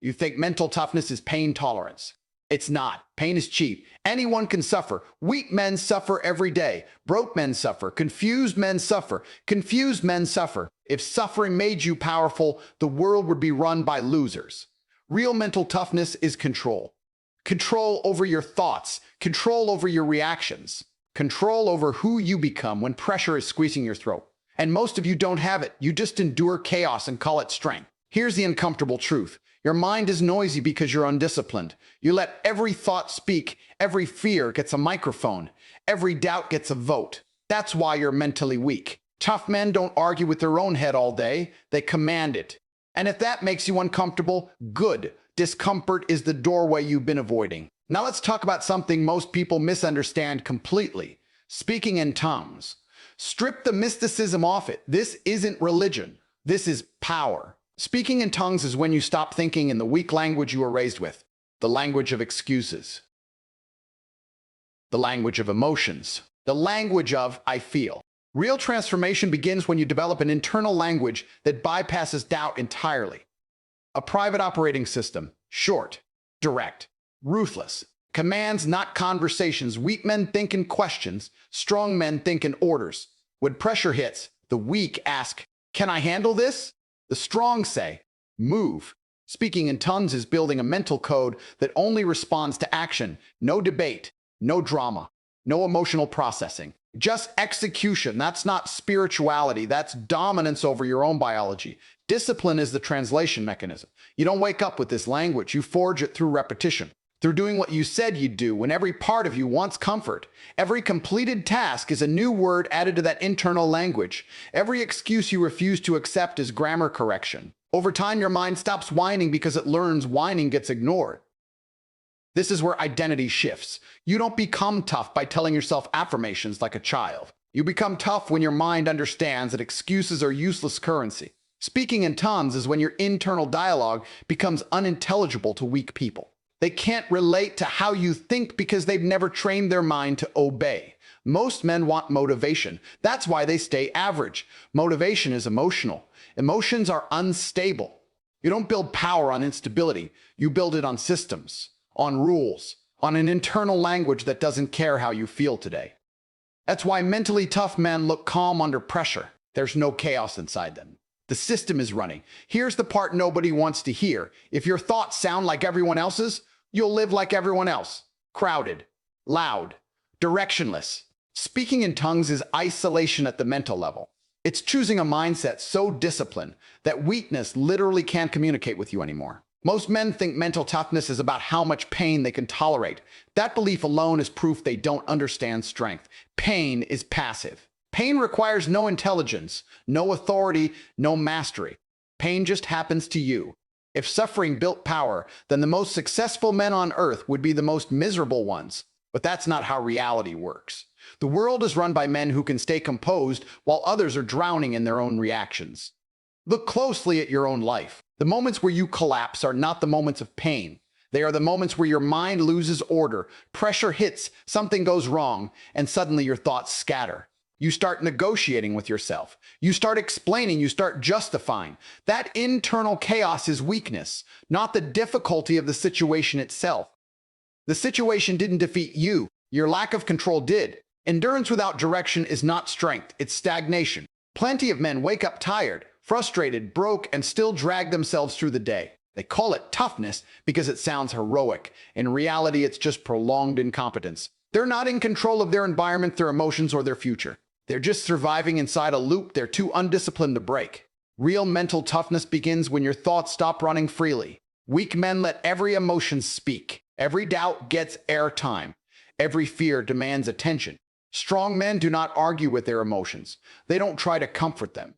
You think mental toughness is pain tolerance. It's not. Pain is cheap. Anyone can suffer. Weak men suffer every day. Broke men suffer. Confused men suffer. Confused men suffer. If suffering made you powerful, the world would be run by losers. Real mental toughness is control. Control over your thoughts. Control over your reactions. Control over who you become when pressure is squeezing your throat. And most of you don't have it. You just endure chaos and call it strength. Here's the uncomfortable truth. Your mind is noisy because you're undisciplined. You let every thought speak. Every fear gets a microphone. Every doubt gets a vote. That's why you're mentally weak. Tough men don't argue with their own head all day. They command it. And if that makes you uncomfortable, good. Discomfort is the doorway you've been avoiding. Now let's talk about something most people misunderstand completely. Speaking in tongues. Strip the mysticism off it. This isn't religion. This is power. Speaking in tongues is when you stop thinking in the weak language you were raised with, the language of excuses, the language of emotions, the language of I feel. Real transformation begins when you develop an internal language that bypasses doubt entirely. A private operating system, short, direct, ruthless. Commands, not conversations. Weak men think in questions. Strong men think in orders. When pressure hits, the weak ask, "Can I handle this?" The strong say, "Move." Speaking in tongues is building a mental code that only responds to action. No debate, no drama, no emotional processing. Just execution. That's not spirituality. That's dominance over your own biology. Discipline is the translation mechanism. You don't wake up with this language. You forge it through repetition. Through doing what you said you'd do when every part of you wants comfort. Every completed task is a new word added to that internal language. Every excuse you refuse to accept is grammar correction. Over time, your mind stops whining because it learns whining gets ignored. This is where identity shifts. You don't become tough by telling yourself affirmations like a child. You become tough when your mind understands that excuses are useless currency. Speaking in tongues is when your internal dialogue becomes unintelligible to weak people. They can't relate to how you think because they've never trained their mind to obey. Most men want motivation. That's why they stay average. Motivation is emotional. Emotions are unstable. You don't build power on instability. You build it on systems, on rules, on an internal language that doesn't care how you feel today. That's why mentally tough men look calm under pressure. There's no chaos inside them. The system is running. Here's the part nobody wants to hear. If your thoughts sound like everyone else's, you'll live like everyone else. Crowded, loud, directionless. Speaking in tongues is isolation at the mental level. It's choosing a mindset so disciplined that weakness literally can't communicate with you anymore. Most men think mental toughness is about how much pain they can tolerate. That belief alone is proof they don't understand strength. Pain is passive. Pain requires no intelligence, no authority, no mastery. Pain just happens to you. If suffering built power, then the most successful men on earth would be the most miserable ones. But that's not how reality works. The world is run by men who can stay composed while others are drowning in their own reactions. Look closely at your own life. The moments where you collapse are not the moments of pain. They are the moments where your mind loses order, pressure hits, something goes wrong, and suddenly your thoughts scatter. You start negotiating with yourself. You start explaining, you start justifying. That internal chaos is weakness, not the difficulty of the situation itself. The situation didn't defeat you. Your lack of control did. Endurance without direction is not strength, it's stagnation. Plenty of men wake up tired, frustrated, broke, and still drag themselves through the day. They call it toughness because it sounds heroic. In reality, it's just prolonged incompetence. They're not in control of their environment, their emotions, or their future. They're just surviving inside a loop they're too undisciplined to break. Real mental toughness begins when your thoughts stop running freely. Weak men let every emotion speak. Every doubt gets airtime. Every fear demands attention. Strong men do not argue with their emotions. They don't try to comfort them.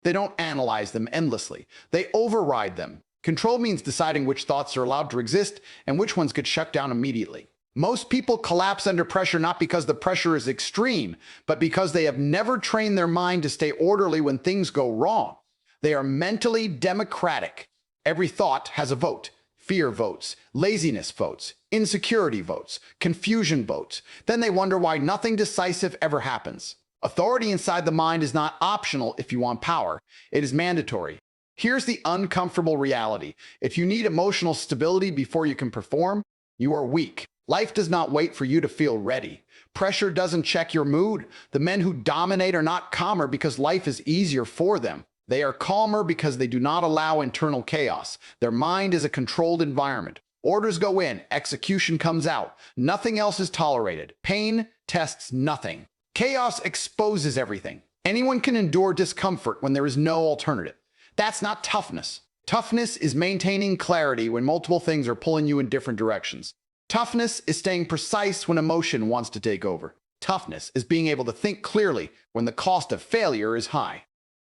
They don't analyze them endlessly. They override them. Control means deciding which thoughts are allowed to exist and which ones get shut down immediately. Most people collapse under pressure not because the pressure is extreme, but because they have never trained their mind to stay orderly when things go wrong. They are mentally democratic. Every thought has a vote. Fear votes, laziness votes, insecurity votes, confusion votes. Then they wonder why nothing decisive ever happens. Authority inside the mind is not optional if you want power. It is mandatory. Here's the uncomfortable reality. If you need emotional stability before you can perform, you are weak. Life does not wait for you to feel ready. Pressure doesn't check your mood. The men who dominate are not calmer because life is easier for them. They are calmer because they do not allow internal chaos. Their mind is a controlled environment. Orders go in, execution comes out. Nothing else is tolerated. Pain tests nothing. Chaos exposes everything. Anyone can endure discomfort when there is no alternative. That's not toughness. Toughness is maintaining clarity when multiple things are pulling you in different directions. Toughness is staying precise when emotion wants to take over. Toughness is being able to think clearly when the cost of failure is high.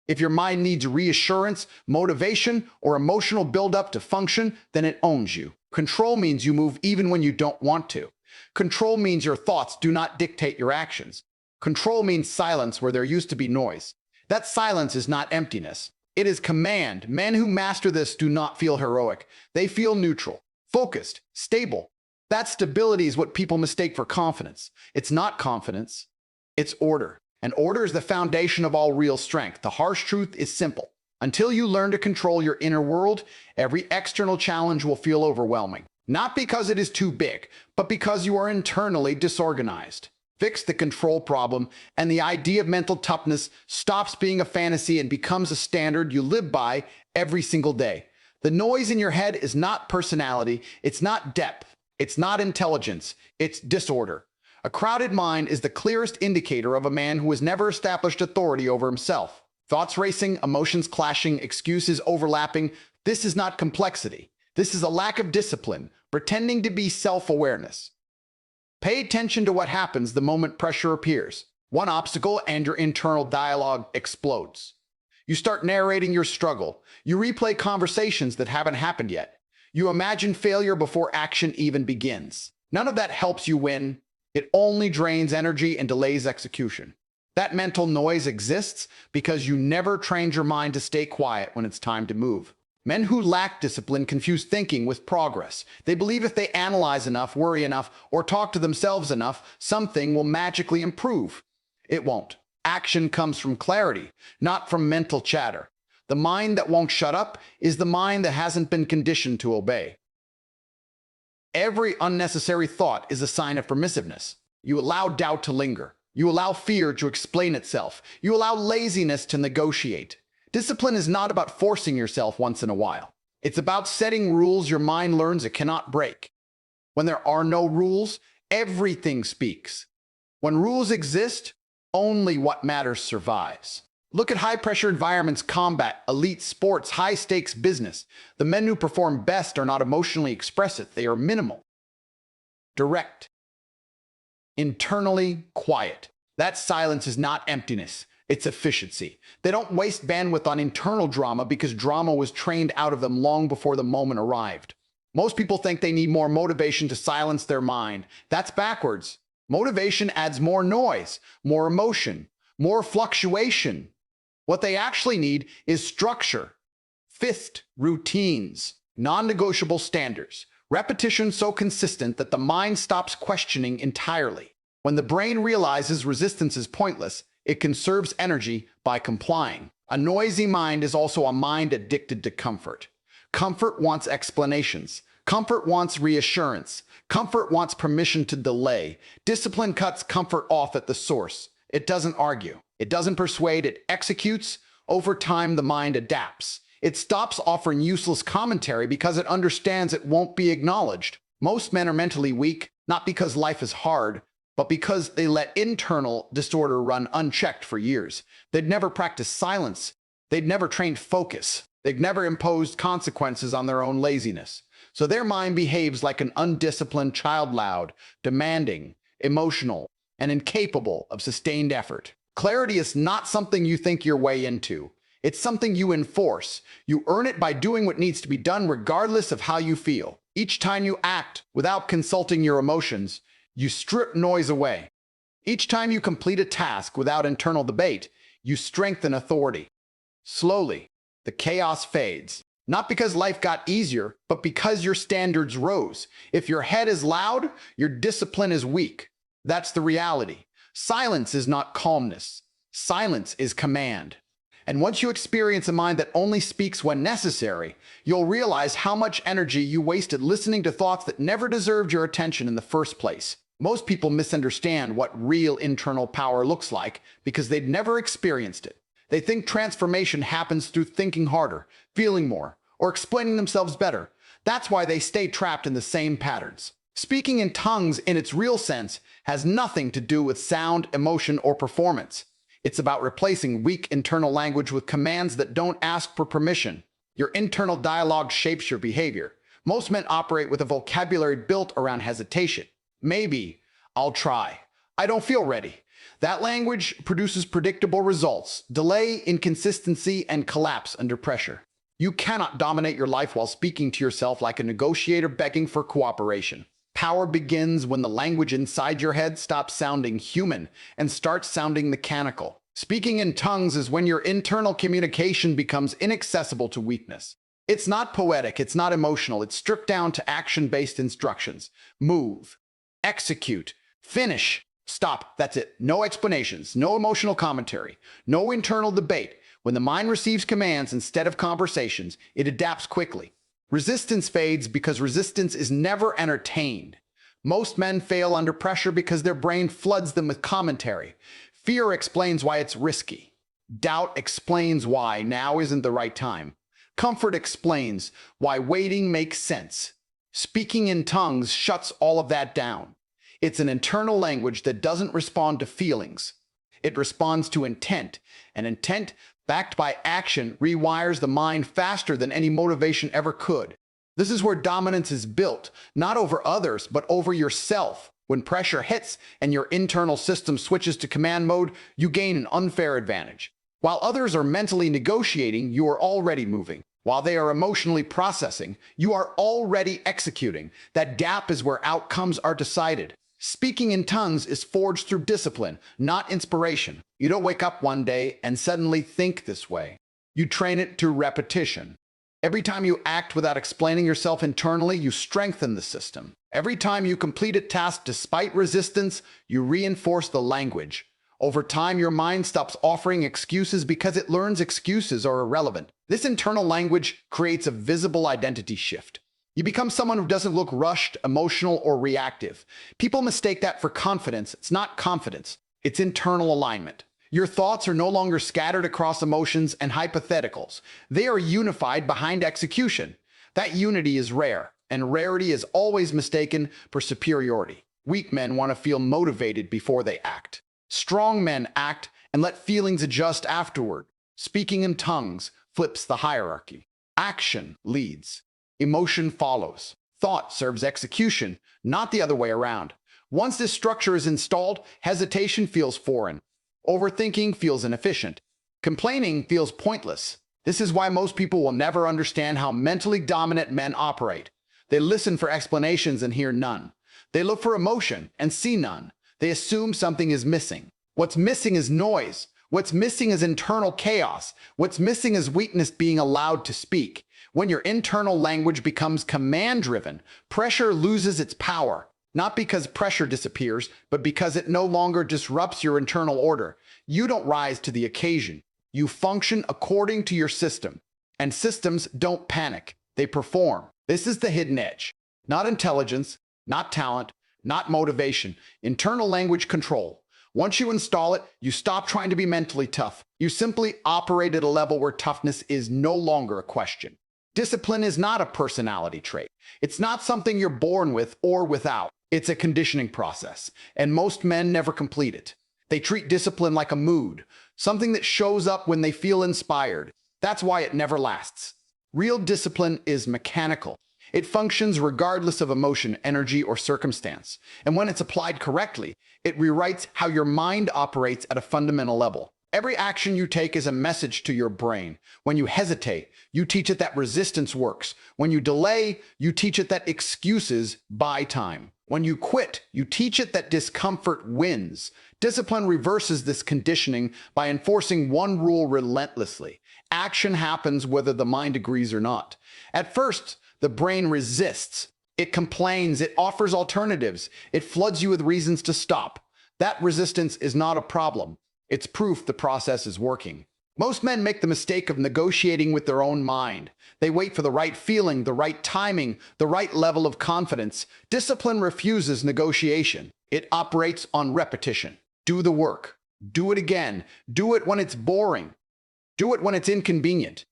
If your mind needs reassurance, motivation, or emotional buildup to function, then it owns you. Control means you move even when you don't want to. Control means your thoughts do not dictate your actions. Control means silence where there used to be noise. That silence is not emptiness. It is command. Men who master this do not feel heroic. They feel neutral, focused, stable. That stability is what people mistake for confidence. It's not confidence, it's order. And order is the foundation of all real strength. The harsh truth is simple. Until you learn to control your inner world, every external challenge will feel overwhelming. Not because it is too big, but because you are internally disorganized. Fix the control problem, and the idea of mental toughness stops being a fantasy and becomes a standard you live by every single day. The noise in your head is not personality, it's not depth. It's not intelligence, it's disorder. A crowded mind is the clearest indicator of a man who has never established authority over himself. Thoughts racing, emotions clashing, excuses overlapping. This is not complexity. This is a lack of discipline, pretending to be self-awareness. Pay attention to what happens the moment pressure appears. One obstacle and your internal dialogue explodes. You start narrating your struggle. You replay conversations that haven't happened yet. You imagine failure before action even begins. None of that helps you win. It only drains energy and delays execution. That mental noise exists because you never trained your mind to stay quiet when it's time to move. Men who lack discipline confuse thinking with progress. They believe if they analyze enough, worry enough, or talk to themselves enough, something will magically improve. It won't. Action comes from clarity, not from mental chatter. The mind that won't shut up is the mind that hasn't been conditioned to obey. Every unnecessary thought is a sign of permissiveness. You allow doubt to linger. You allow fear to explain itself. You allow laziness to negotiate. Discipline is not about forcing yourself once in a while. It's about setting rules your mind learns it cannot break. When there are no rules, everything speaks. When rules exist, only what matters survives. Look at high-pressure environments, combat, elite sports, high-stakes business. The men who perform best are not emotionally expressive. They are minimal, direct, internally quiet. That silence is not emptiness. It's efficiency. They don't waste bandwidth on internal drama because drama was trained out of them long before the moment arrived. Most people think they need more motivation to silence their mind. That's backwards. Motivation adds more noise, more emotion, more fluctuation. What they actually need is structure, fixed routines, non-negotiable standards, repetition so consistent that the mind stops questioning entirely. When the brain realizes resistance is pointless, it conserves energy by complying. A noisy mind is also a mind addicted to comfort. Comfort wants explanations. Comfort wants reassurance. Comfort wants permission to delay. Discipline cuts comfort off at the source. It doesn't argue. It doesn't persuade. It executes. Over time, the mind adapts. It stops offering useless commentary because it understands it won't be acknowledged. Most men are mentally weak, not because life is hard, but because they let internal disorder run unchecked for years. They'd never practiced silence. They'd never trained focus. They'd never imposed consequences on their own laziness. So their mind behaves like an undisciplined child, loud, demanding, emotional, and incapable of sustained effort. Clarity is not something you think your way into. It's something you enforce. You earn it by doing what needs to be done regardless of how you feel. Each time you act without consulting your emotions, you strip noise away. Each time you complete a task without internal debate, you strengthen authority. Slowly, the chaos fades. Not because life got easier, but because your standards rose. If your head is loud, your discipline is weak. That's the reality. Silence is not calmness. Silence is command. And once you experience a mind that only speaks when necessary, you'll realize how much energy you wasted listening to thoughts that never deserved your attention in the first place. Most people misunderstand what real internal power looks like because they'd never experienced it. They think transformation happens through thinking harder, feeling more, or explaining themselves better. That's why they stay trapped in the same patterns. Speaking in tongues in its real sense has nothing to do with sound, emotion, or performance. It's about replacing weak internal language with commands that don't ask for permission. Your internal dialogue shapes your behavior. Most men operate with a vocabulary built around hesitation. Maybe, I'll try. I don't feel ready. That language produces predictable results, delay, inconsistency, and collapse under pressure. You cannot dominate your life while speaking to yourself like a negotiator begging for cooperation. Power begins when the language inside your head stops sounding human and starts sounding mechanical. Speaking in tongues is when your internal communication becomes inaccessible to weakness. It's not poetic, it's not emotional, it's stripped down to action-based instructions. Move, execute, finish, stop, that's it. No explanations, no emotional commentary, no internal debate. When the mind receives commands instead of conversations, it adapts quickly. Resistance fades because resistance is never entertained. Most men fail under pressure because their brain floods them with commentary. Fear explains why it's risky. Doubt explains why now isn't the right time. Comfort explains why waiting makes sense. Speaking in tongues shuts all of that down. It's an internal language that doesn't respond to feelings. It responds to intent, and intent backed by action rewires the mind faster than any motivation ever could. This is where dominance is built, not over others, but over yourself. When pressure hits and your internal system switches to command mode, you gain an unfair advantage. While others are mentally negotiating, you are already moving. While they are emotionally processing, you are already executing. That gap is where outcomes are decided. Speaking in tongues is forged through discipline, not inspiration. You don't wake up one day and suddenly think this way. You train it through repetition. Every time you act without explaining yourself internally, you strengthen the system. Every time you complete a task despite resistance, you reinforce the language. Over time, your mind stops offering excuses because it learns excuses are irrelevant. This internal language creates a visible identity shift. You become someone who doesn't look rushed, emotional, or reactive. People mistake that for confidence. It's not confidence. It's internal alignment. Your thoughts are no longer scattered across emotions and hypotheticals. They are unified behind execution. That unity is rare, and rarity is always mistaken for superiority. Weak men want to feel motivated before they act. Strong men act and let feelings adjust afterward. Speaking in tongues flips the hierarchy. Action leads. Emotion follows. Thought serves execution, not the other way around. Once this structure is installed, hesitation feels foreign. Overthinking feels inefficient. Complaining feels pointless. This is why most people will never understand how mentally dominant men operate. They listen for explanations and hear none. They look for emotion and see none. They assume something is missing. What's missing is noise. What's missing is internal chaos. What's missing is weakness being allowed to speak. When your internal language becomes command-driven, pressure loses its power. Not because pressure disappears, but because it no longer disrupts your internal order. You don't rise to the occasion. You function according to your system. And systems don't panic. They perform. This is the hidden edge. Not intelligence, not talent, not motivation. Internal language control. Once you install it, you stop trying to be mentally tough. You simply operate at a level where toughness is no longer a question. Discipline is not a personality trait. It's not something you're born with or without. It's a conditioning process, and most men never complete it. They treat discipline like a mood, something that shows up when they feel inspired. That's why it never lasts. Real discipline is mechanical. It functions regardless of emotion, energy, or circumstance. And when it's applied correctly, it rewrites how your mind operates at a fundamental level. Every action you take is a message to your brain. When you hesitate, you teach it that resistance works. When you delay, you teach it that excuses buy time. When you quit, you teach it that discomfort wins. Discipline reverses this conditioning by enforcing one rule relentlessly. Action happens whether the mind agrees or not. At first, the brain resists. It complains. It offers alternatives. It floods you with reasons to stop. That resistance is not a problem. It's proof the process is working. Most men make the mistake of negotiating with their own mind. They wait for the right feeling, the right timing, the right level of confidence. Discipline refuses negotiation. It operates on repetition. Do the work. Do it again. Do it when it's boring. Do it when it's inconvenient.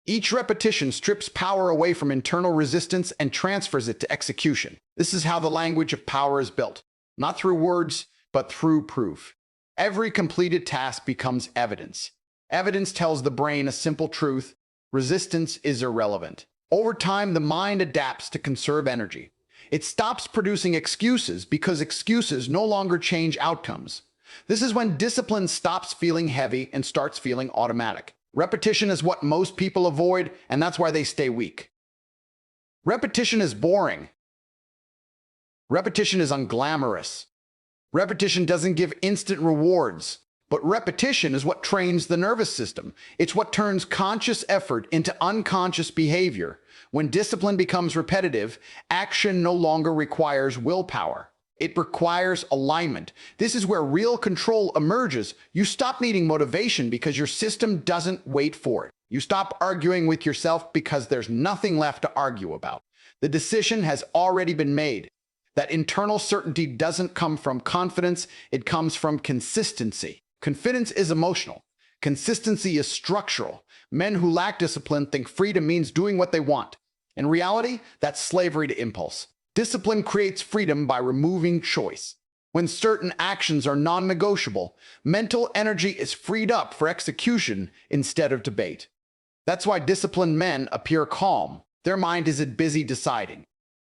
Each repetition strips power away from internal resistance and transfers it to execution. This is how the language of power is built. Not through words, but through proof. Every completed task becomes evidence. Evidence tells the brain a simple truth: resistance is irrelevant. Over time, the mind adapts to conserve energy. It stops producing excuses because excuses no longer change outcomes. This is when discipline stops feeling heavy and starts feeling automatic. Repetition is what most people avoid, and that's why they stay weak. Repetition is boring. Repetition is unglamorous. Repetition doesn't give instant rewards. But repetition is what trains the nervous system. It's what turns conscious effort into unconscious behavior. When discipline becomes repetitive, action no longer requires willpower. It requires alignment. This is where real control emerges. You stop needing motivation because your system doesn't wait for it. You stop arguing with yourself because there's nothing left to argue about. The decision has already been made. That internal certainty doesn't come from confidence, it comes from consistency. Confidence is emotional. Consistency is structural. Men who lack discipline think freedom means doing what they want. In reality, that's slavery to impulse. Discipline creates freedom by removing choice. When certain actions are non-negotiable, mental energy is freed up for execution instead of debate. That's why disciplined men appear calm. Their mind isn't busy deciding.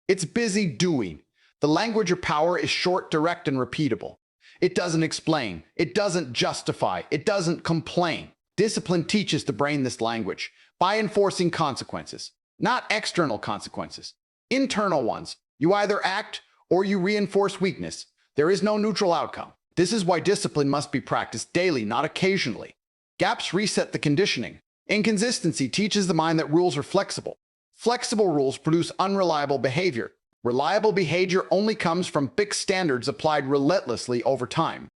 It's busy doing. The language of power is short, direct, and repeatable. It doesn't explain. It doesn't justify. It doesn't complain. Discipline teaches the brain this language by enforcing consequences, not external consequences, internal ones. You either act or you reinforce weakness. There is no neutral outcome. This is why discipline must be practiced daily, not occasionally. Gaps reset the conditioning. Inconsistency teaches the mind that rules are flexible. Flexible rules produce unreliable behavior. Reliable behavior only comes from fixed standards applied relentlessly over time.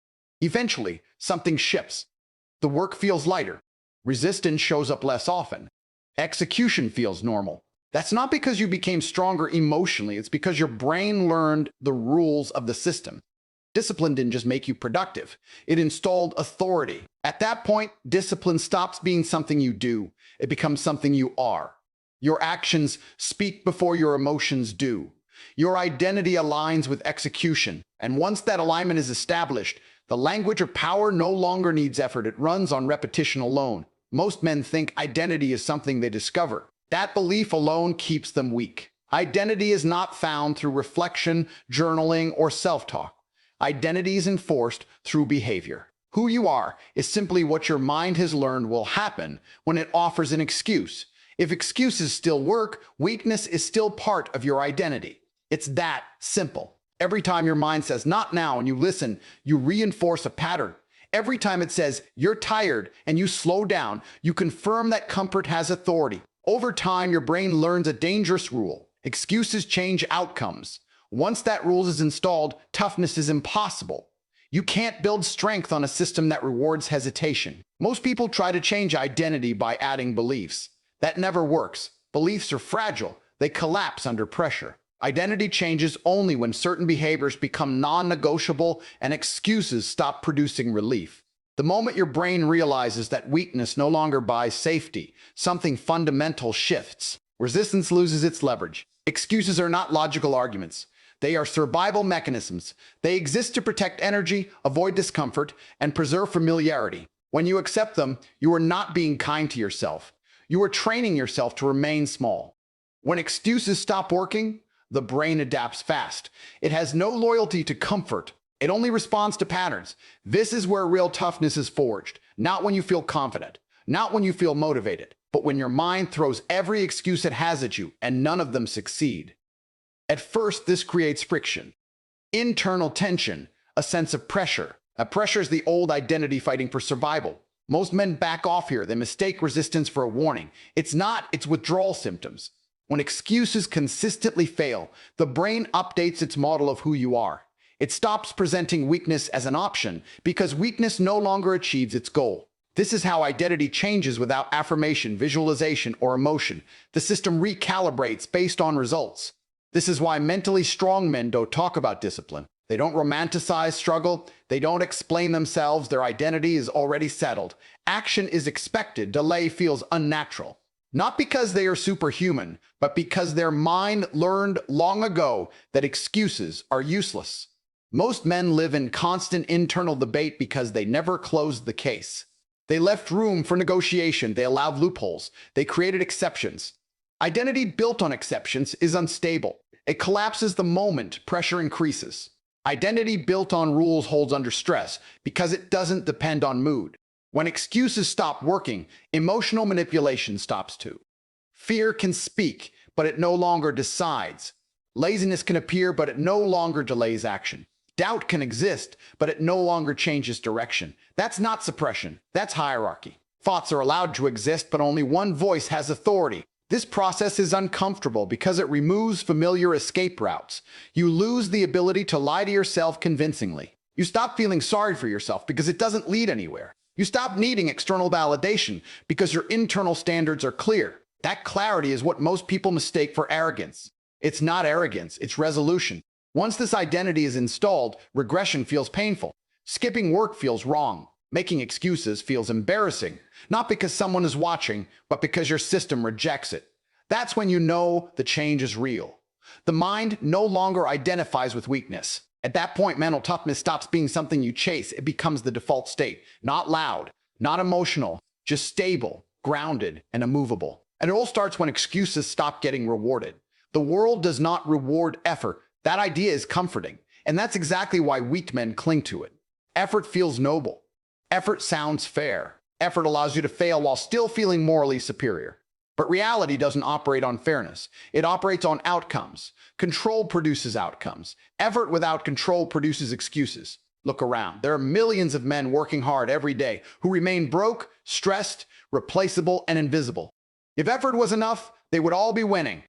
Eventually, something shifts. The work feels lighter. Resistance shows up less often. Execution feels normal. That's not because you became stronger emotionally, it's because your brain learned the rules of the system. Discipline didn't just make you productive, it installed authority. At that point, discipline stops being something you do. It becomes something you are. Your actions speak before your emotions do. Your identity aligns with execution, and once that alignment is established, the language of power no longer needs effort. It runs on repetition alone. Most men think identity is something they discover. That belief alone keeps them weak. Identity is not found through reflection, journaling, or self-talk. Identity is enforced through behavior. Who you are is simply what your mind has learned will happen when it offers an excuse. If excuses still work, weakness is still part of your identity. It's that simple. Every time your mind says, "not now," and you listen, you reinforce a pattern. Every time it says, "you're tired," and you slow down, you confirm that comfort has authority. Over time, your brain learns a dangerous rule. Excuses change outcomes. Once that rule is installed, toughness is impossible. You can't build strength on a system that rewards hesitation. Most people try to change identity by adding beliefs. That never works. Beliefs are fragile. They collapse under pressure. Identity changes only when certain behaviors become non-negotiable and excuses stop producing relief. The moment your brain realizes that weakness no longer buys safety, something fundamental shifts. Resistance loses its leverage. Excuses are not logical arguments. They are survival mechanisms. They exist to protect energy, avoid discomfort, and preserve familiarity. When you accept them, you are not being kind to yourself. You are training yourself to remain small. When excuses stop working, the brain adapts fast. It has no loyalty to comfort. It only responds to patterns. This is where real toughness is forged. Not when you feel confident, not when you feel motivated, but when your mind throws every excuse it has at you and none of them succeed. At first, this creates friction. Internal tension, a sense of pressure. Pressure is the old identity fighting for survival. Most men back off here. They mistake resistance for a warning. It's not, it's withdrawal symptoms. When excuses consistently fail, the brain updates its model of who you are. It stops presenting weakness as an option because weakness no longer achieves its goal. This is how identity changes without affirmation, visualization, or emotion. The system recalibrates based on results. This is why mentally strong men don't talk about discipline. They don't romanticize struggle. They don't explain themselves. Their identity is already settled. Action is expected. Delay feels unnatural. Not because they are superhuman, but because their mind learned long ago that excuses are useless. Most men live in constant internal debate because they never closed the case. They left room for negotiation. They allowed loopholes. They created exceptions. Identity built on exceptions is unstable. It collapses the moment pressure increases. Identity built on rules holds under stress because it doesn't depend on mood. When excuses stop working, emotional manipulation stops too. Fear can speak, but it no longer decides. Laziness can appear, but it no longer delays action. Doubt can exist, but it no longer changes direction. That's not suppression. That's hierarchy. Thoughts are allowed to exist, but only one voice has authority. This process is uncomfortable because it removes familiar escape routes. You lose the ability to lie to yourself convincingly. You stop feeling sorry for yourself because it doesn't lead anywhere. You stop needing external validation because your internal standards are clear. That clarity is what most people mistake for arrogance. It's not arrogance, it's resolution. Once this identity is installed, regression feels painful. Skipping work feels wrong. Making excuses feels embarrassing, not because someone is watching, but because your system rejects it. That's when you know the change is real. The mind no longer identifies with weakness. At that point, mental toughness stops being something you chase. It becomes the default state. Not loud, not emotional, just stable, grounded, and immovable. And it all starts when excuses stop getting rewarded. The world does not reward effort. That idea is comforting, and that's exactly why weak men cling to it. Effort feels noble. Effort sounds fair. Effort allows you to fail while still feeling morally superior. But reality doesn't operate on fairness. It operates on outcomes. Control produces outcomes. Effort without control produces excuses. Look around. There are millions of men working hard every day who remain broke, stressed, replaceable, and invisible. If effort was enough, they would all be winning.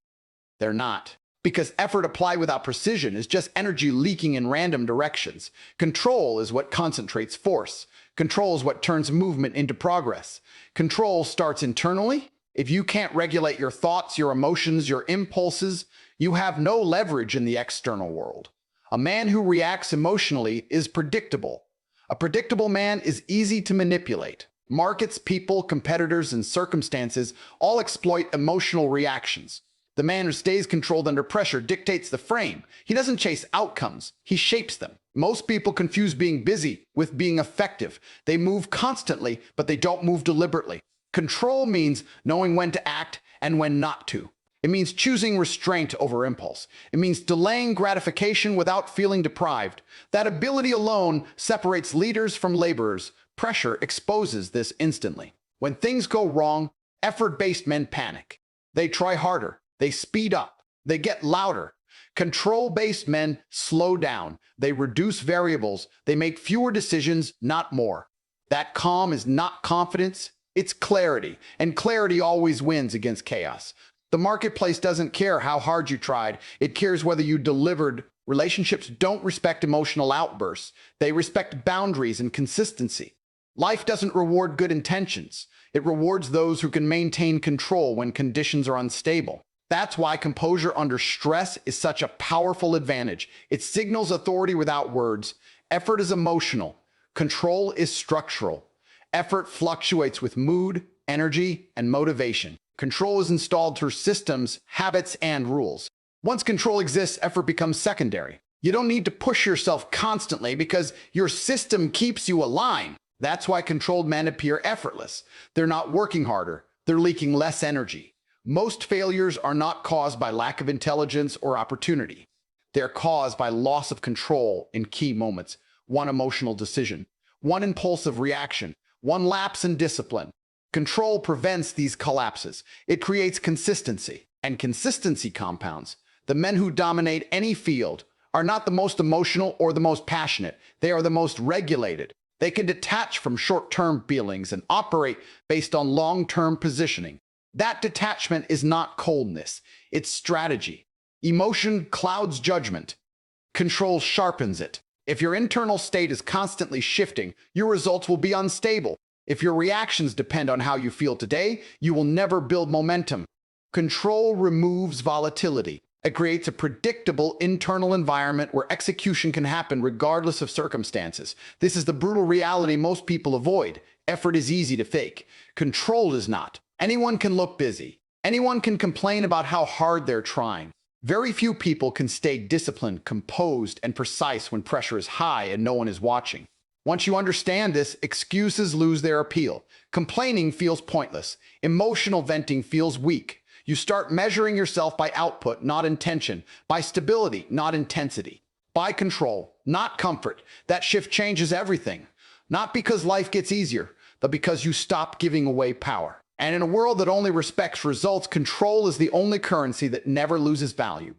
They're not. Because effort applied without precision is just energy leaking in random directions. Control is what concentrates force. Control is what turns movement into progress. Control starts internally. If you can't regulate your thoughts, your emotions, your impulses, you have no leverage in the external world. A man who reacts emotionally is predictable. A predictable man is easy to manipulate. Markets, people, competitors, and circumstances all exploit emotional reactions. The man who stays controlled under pressure dictates the frame. He doesn't chase outcomes, he shapes them. Most people confuse being busy with being effective. They move constantly, but they don't move deliberately. Control means knowing when to act and when not to. It means choosing restraint over impulse. It means delaying gratification without feeling deprived. That ability alone separates leaders from laborers. Pressure exposes this instantly. When things go wrong, effort-based men panic. They try harder. They speed up. They get louder. Control-based men slow down. They reduce variables. They make fewer decisions, not more. That calm is not confidence, it's clarity. And clarity always wins against chaos. The marketplace doesn't care how hard you tried. It cares whether you delivered. Relationships don't respect emotional outbursts. They respect boundaries and consistency. Life doesn't reward good intentions. It rewards those who can maintain control when conditions are unstable. That's why composure under stress is such a powerful advantage. It signals authority without words. Effort is emotional. Control is structural. Effort fluctuates with mood, energy, and motivation. Control is installed through systems, habits, and rules. Once control exists, effort becomes secondary. You don't need to push yourself constantly because your system keeps you aligned. That's why controlled men appear effortless. They're not working harder. They're leaking less energy. Most failures are not caused by lack of intelligence or opportunity. They're caused by loss of control in key moments. One emotional decision, one impulsive reaction, one lapse in discipline. Control prevents these collapses. It creates consistency, and consistency compounds. The men who dominate any field are not the most emotional or the most passionate. They are the most regulated. They can detach from short-term feelings and operate based on long-term positioning. That detachment is not coldness, it's strategy. Emotion clouds judgment. Control sharpens it. If your internal state is constantly shifting, your results will be unstable. If your reactions depend on how you feel today, you will never build momentum. Control removes volatility. It creates a predictable internal environment where execution can happen regardless of circumstances. This is the brutal reality most people avoid. Effort is easy to fake. Control is not. Anyone can look busy. Anyone can complain about how hard they're trying. Very few people can stay disciplined, composed, and precise when pressure is high and no one is watching. Once you understand this, excuses lose their appeal. Complaining feels pointless. Emotional venting feels weak. You start measuring yourself by output, not intention, by stability, not intensity, by control, not comfort. That shift changes everything. Not because life gets easier, but because you stop giving away power. And in a world that only respects results, control is the only currency that never loses value.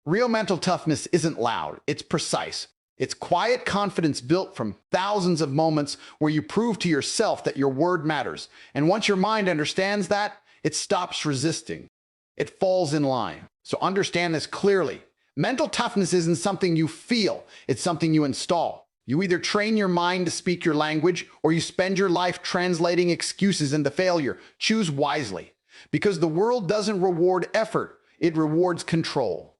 Real mental toughness isn't loud, it's precise. It's quiet confidence built from thousands of moments where you prove to yourself that your word matters. And once your mind understands that, it stops resisting. It falls in line. So understand this clearly. Mental toughness isn't something you feel, it's something you install. You either train your mind to speak your language, or you spend your life translating excuses into failure. Choose wisely. Because the world doesn't reward effort, it rewards control.